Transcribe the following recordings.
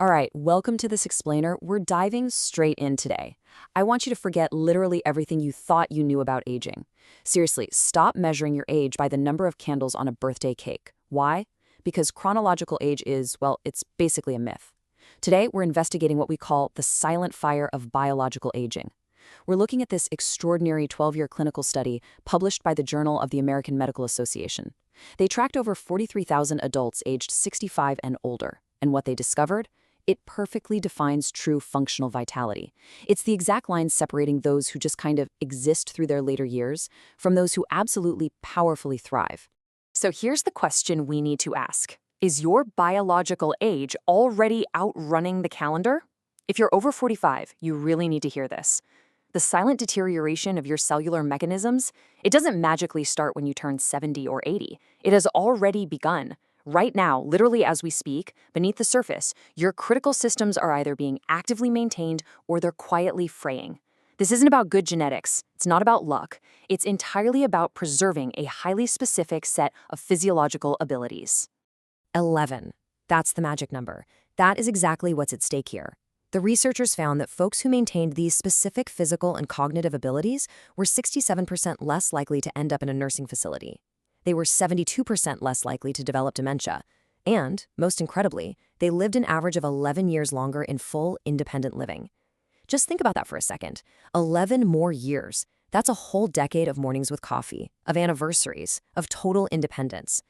All right, welcome to this explainer. We're diving straight in today. I want you to forget literally everything you thought you knew about aging. Seriously, stop measuring your age by the number of candles on a birthday cake. Why? Because chronological age is, well, it's basically a myth. Today, we're investigating what we call the silent fire of biological aging. We're looking at this extraordinary 12-year clinical study published by the Journal of the American Medical Association. They tracked over 43,000 adults aged 65 and older, and what they discovered? It perfectly defines true functional vitality. It's the exact line separating those who just kind of exist through their later years from those who absolutely powerfully thrive. So here's the question we need to ask. Is your biological age already outrunning the calendar? If you're over 45, you really need to hear this. The silent deterioration of your cellular mechanisms, it doesn't magically start when you turn 70 or 80. It has already begun. Right now, literally as we speak, beneath the surface, your critical systems are either being actively maintained or they're quietly fraying. This isn't about good genetics. It's not about luck. It's entirely about preserving a highly specific set of physiological abilities. 11. That's the magic number. That is exactly what's at stake here. The researchers found that folks who maintained these specific physical and cognitive abilities were 67% less likely to end up in a nursing facility. They were 72% less likely to develop dementia. And, most incredibly, they lived an average of 11 years longer in full, independent living. Just think about that for a second. 11 more years. That's a whole decade of mornings with coffee, of anniversaries, of total independence.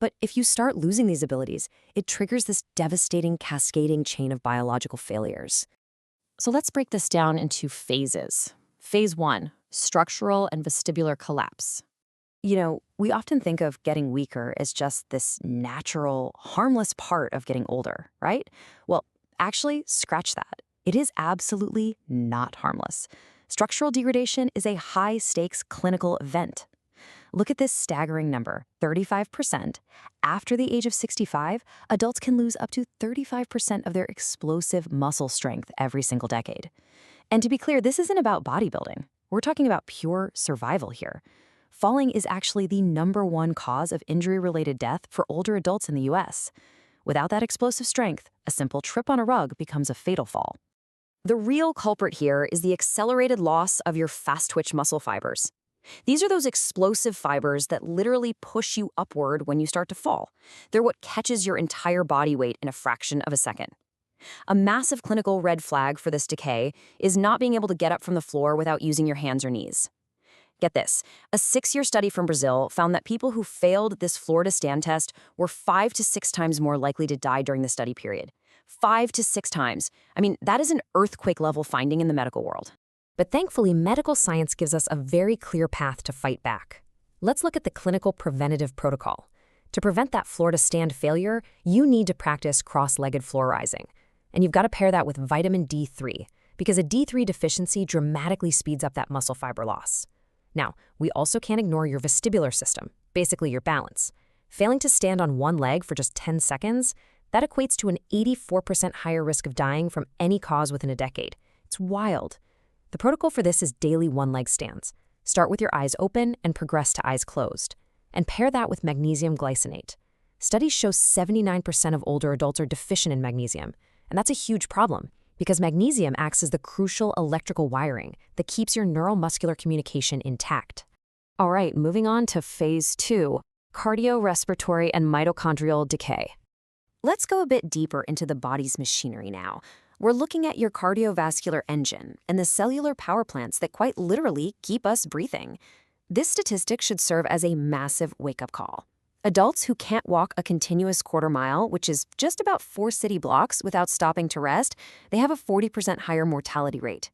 But if you start losing these abilities, it triggers this devastating, cascading chain of biological failures. So let's break this down into phases. Phase 1, structural and vestibular collapse. We often think of getting weaker as just this natural, harmless part of getting older, right? Well, actually, scratch that. It is absolutely not harmless. Structural degradation is a high-stakes clinical event. Look at this staggering number, 35%. After the age of 65, adults can lose up to 35% of their explosive muscle strength every single decade. And to be clear, this isn't about bodybuilding. We're talking about pure survival here. Falling is actually the #1 cause of injury-related death for older adults in the US. Without that explosive strength, a simple trip on a rug becomes a fatal fall. The real culprit here is the accelerated loss of your fast-twitch muscle fibers. These are those explosive fibers that literally push you upward when you start to fall. They're what catches your entire body weight in a fraction of a second. A massive clinical red flag for this decay is not being able to get up from the floor without using your hands or knees. Get this, a 6-year study from Brazil found that people who failed this floor-to-stand test were 5 to 6 times more likely to die during the study period. 5 to 6 times. I mean, that is an earthquake-level finding in the medical world. But thankfully, medical science gives us a very clear path to fight back. Let's look at the clinical preventative protocol. To prevent that floor-to-stand failure, you need to practice cross-legged floor rising. And you've got to pair that with vitamin D3, because a D3 deficiency dramatically speeds up that muscle fiber loss. Now, we also can't ignore your vestibular system, basically your balance. Failing to stand on one leg for just 10 seconds, that equates to an 84% higher risk of dying from any cause within a decade. It's wild. The protocol for this is daily one-leg stands. Start with your eyes open and progress to eyes closed. And pair that with magnesium glycinate. Studies show 79% of older adults are deficient in magnesium, and that's a huge problem, because magnesium acts as the crucial electrical wiring that keeps your neuromuscular communication intact. All right, moving on to phase 2, cardiorespiratory and mitochondrial decay. Let's go a bit deeper into the body's machinery now. We're looking at your cardiovascular engine and the cellular power plants that quite literally keep us breathing. This statistic should serve as a massive wake-up call. Adults who can't walk a continuous quarter mile, which is just about 4 city blocks without stopping to rest, they have a 40% higher mortality rate.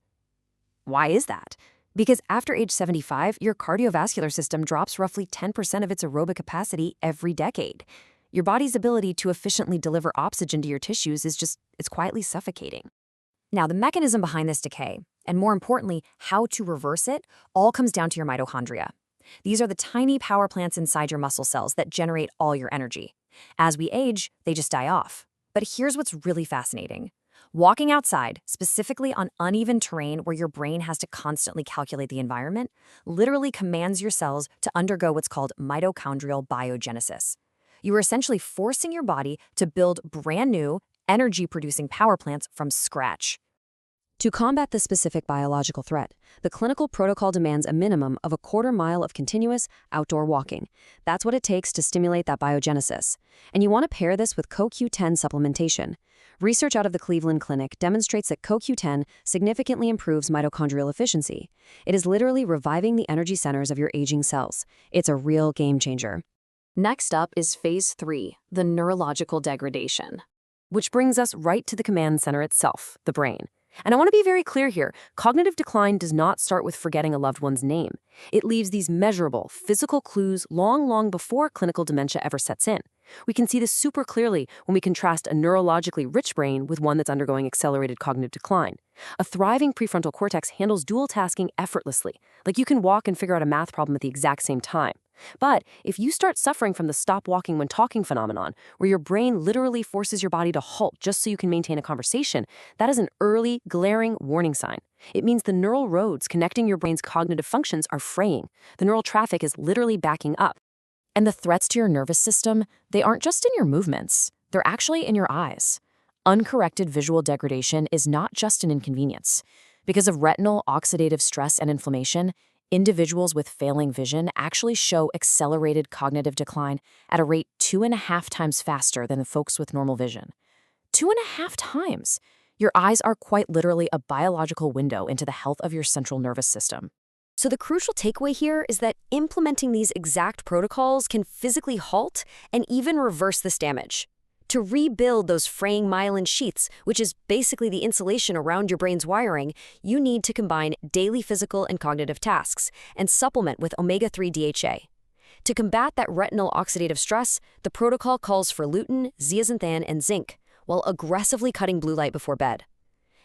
Why is that? Because after age 75, your cardiovascular system drops roughly 10% of its aerobic capacity every decade. Your body's ability to efficiently deliver oxygen to your tissues it's quietly suffocating. Now, the mechanism behind this decay, and more importantly, how to reverse it, all comes down to your mitochondria. These are the tiny power plants inside your muscle cells that generate all your energy. As we age, they just die off. But here's what's really fascinating. Walking outside, specifically on uneven terrain where your brain has to constantly calculate the environment, literally commands your cells to undergo what's called mitochondrial biogenesis. You are essentially forcing your body to build brand new, energy-producing power plants from scratch. To combat this specific biological threat, the clinical protocol demands a minimum of a quarter mile of continuous outdoor walking. That's what it takes to stimulate that biogenesis. And you want to pair this with CoQ10 supplementation. Research out of the Cleveland Clinic demonstrates that CoQ10 significantly improves mitochondrial efficiency. It is literally reviving the energy centers of your aging cells. It's a real game changer. Next up is phase 3, the neurological degradation, which brings us right to the command center itself, the brain. And I want to be very clear here, cognitive decline does not start with forgetting a loved one's name. It leaves these measurable, physical clues long before clinical dementia ever sets in. We can see this super clearly when we contrast a neurologically rich brain with one that's undergoing accelerated cognitive decline. A thriving prefrontal cortex handles dual tasking effortlessly, like you can walk and figure out a math problem at the exact same time. But if you start suffering from the stop walking when talking phenomenon, where your brain literally forces your body to halt just so you can maintain a conversation, that is an early, glaring warning sign. It means the neural roads connecting your brain's cognitive functions are fraying. The neural traffic is literally backing up. And the threats to your nervous system, they aren't just in your movements. They're actually in your eyes. Uncorrected visual degradation is not just an inconvenience. Because of retinal oxidative stress and inflammation, individuals with failing vision actually show accelerated cognitive decline at a rate 2.5 times faster than the folks with normal vision. 2.5 times! Your eyes are quite literally a biological window into the health of your central nervous system. So the crucial takeaway here is that implementing these exact protocols can physically halt and even reverse this damage. To rebuild those fraying myelin sheaths, which is basically the insulation around your brain's wiring, you need to combine daily physical and cognitive tasks and supplement with omega-3 DHA. To combat that retinal oxidative stress, the protocol calls for lutein, zeaxanthin, and zinc, while aggressively cutting blue light before bed.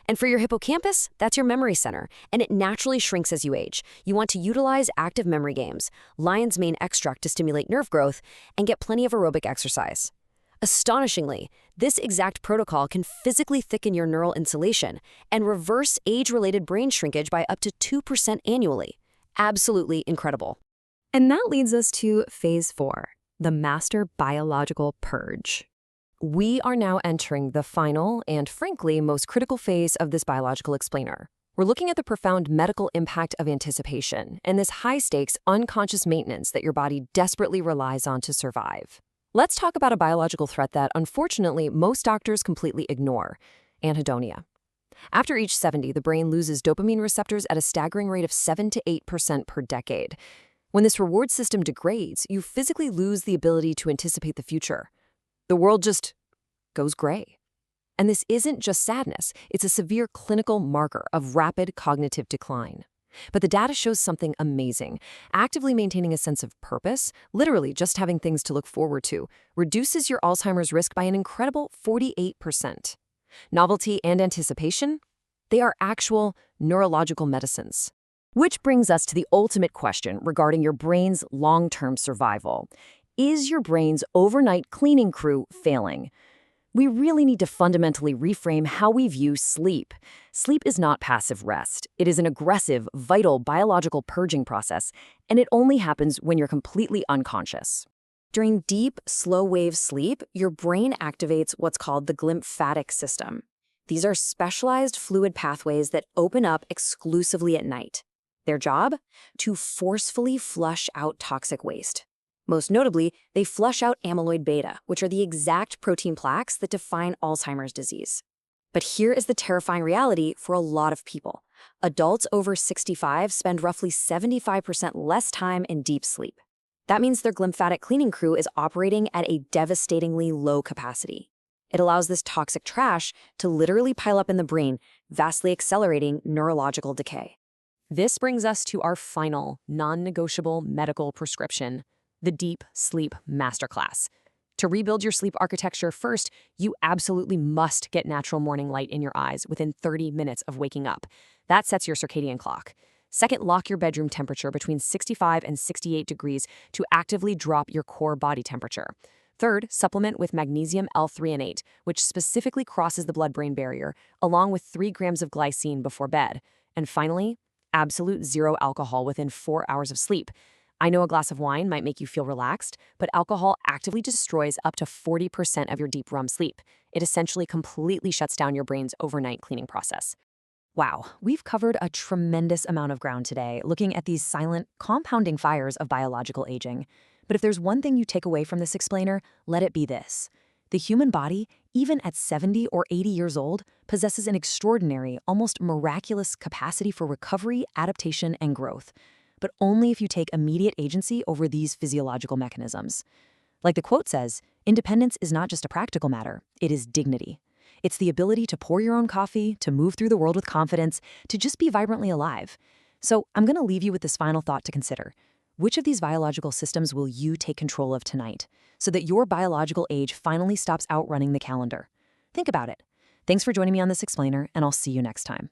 And for your hippocampus, that's your memory center, and it naturally shrinks as you age. You want to utilize active memory games, lion's mane extract to stimulate nerve growth, and get plenty of aerobic exercise. Astonishingly, this exact protocol can physically thicken your neural insulation and reverse age-related brain shrinkage by up to 2% annually. Absolutely incredible. And that leads us to phase 4, the master biological purge. We are now entering the final and, frankly, most critical phase of this biological explainer. We're looking at the profound medical impact of anticipation and this high-stakes, unconscious maintenance that your body desperately relies on to survive. Let's talk about a biological threat that, unfortunately, most doctors completely ignore: anhedonia. After age 70, the brain loses dopamine receptors at a staggering rate of 7 to 8% per decade. When this reward system degrades, you physically lose the ability to anticipate the future. The world just goes gray. And this isn't just sadness, it's a severe clinical marker of rapid cognitive decline. But the data shows something amazing. Actively maintaining a sense of purpose, literally just having things to look forward to, reduces your Alzheimer's risk by an incredible 48%. Novelty and anticipation? They are actual neurological medicines. Which brings us to the ultimate question regarding your brain's long-term survival. Is your brain's overnight cleaning crew failing? We really need to fundamentally reframe how we view sleep. Sleep is not passive rest. It is an aggressive, vital biological purging process, and it only happens when you're completely unconscious. During deep, slow-wave sleep, your brain activates what's called the glymphatic system. These are specialized fluid pathways that open up exclusively at night. Their job? To forcefully flush out toxic waste. Most notably, they flush out amyloid beta, which are the exact protein plaques that define Alzheimer's disease. But here is the terrifying reality for a lot of people. Adults over 65 spend roughly 75% less time in deep sleep. That means their glymphatic cleaning crew is operating at a devastatingly low capacity. It allows this toxic trash to literally pile up in the brain, vastly accelerating neurological decay. This brings us to our final, non-negotiable medical prescription: the Deep Sleep Masterclass. To rebuild your sleep architecture, first, you absolutely must get natural morning light in your eyes within 30 minutes of waking up. That sets your circadian clock. Second, lock your bedroom temperature between 65 and 68 degrees to actively drop your core body temperature. Third, supplement with magnesium L-threonate, which specifically crosses the blood-brain barrier, along with 3 grams of glycine before bed. And finally, absolute zero alcohol within 4 hours of sleep. I know a glass of wine might make you feel relaxed, but alcohol actively destroys up to 40% of your deep REM sleep. It essentially completely shuts down your brain's overnight cleaning process. Wow, we've covered a tremendous amount of ground today looking at these silent, compounding fires of biological aging. But if there's one thing you take away from this explainer, let it be this. The human body, even at 70 or 80 years old, possesses an extraordinary, almost miraculous capacity for recovery, adaptation, and growth. But only if you take immediate agency over these physiological mechanisms. Like the quote says, independence is not just a practical matter, it is dignity. It's the ability to pour your own coffee, to move through the world with confidence, to just be vibrantly alive. So I'm going to leave you with this final thought to consider. Which of these biological systems will you take control of tonight so that your biological age finally stops outrunning the calendar? Think about it. Thanks for joining me on this explainer, and I'll see you next time.